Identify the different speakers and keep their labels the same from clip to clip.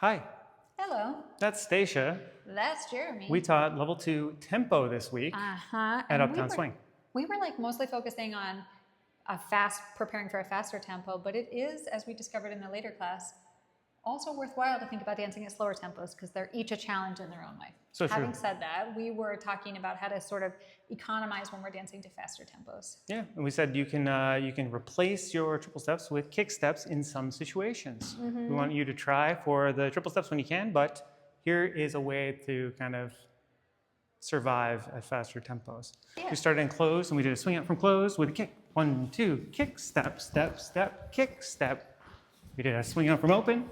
Speaker 1: Hi,
Speaker 2: Hello,
Speaker 1: that's Stacia.
Speaker 2: that's Jeremy.
Speaker 1: We taught level 2 tempo this week at
Speaker 2: And
Speaker 1: Uptown Swing.
Speaker 2: We were like mostly focusing on preparing for a faster tempo, but it is, as we discovered in the later class, also worthwhile to think about dancing at slower tempos because they're each a challenge in their own way.
Speaker 1: So true.
Speaker 2: Having said that, we were talking about how to sort of economize when we're dancing to faster tempos.
Speaker 1: Yeah, and we said you can replace your triple steps with kick steps in some situations. We want you to try for the triple steps when you can, but here is a way to kind of survive at faster tempos.
Speaker 2: Yeah.
Speaker 1: We started in close and we did a swing out from close with a kick. 1, 2, kick, step, step, step, kick, step. We did a swing out from open,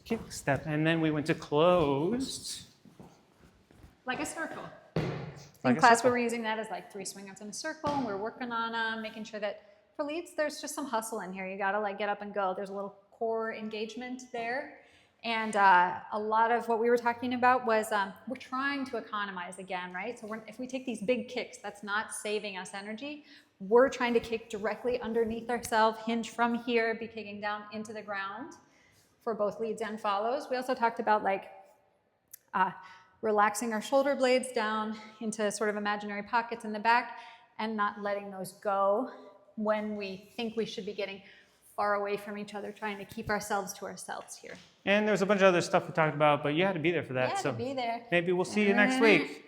Speaker 1: kick, step, and then we went to closed.
Speaker 2: Like a circle.
Speaker 1: Like
Speaker 2: In
Speaker 1: a
Speaker 2: class,
Speaker 1: circle.
Speaker 2: we were using that as like 3 swing outs in a circle, and we're working on making sure that for leads, there's just some hustle in here. You gotta like get up and go. There's a little core engagement there. And a lot of what we were talking about was we're trying to economize again, right? So if we take these big kicks, that's not saving us energy. We're trying to kick directly underneath ourselves, hinge from here, be kicking down into the ground for both leads and follows. We also talked about like relaxing our shoulder blades down into sort of imaginary pockets in the back and not letting those go when we think we should be getting far away from each other, trying to keep ourselves to ourselves here.
Speaker 1: And there's a bunch of other stuff we talked about, but you had to be there for that.
Speaker 2: Yeah,
Speaker 1: so
Speaker 2: to be there.
Speaker 1: maybe we'll see you next week.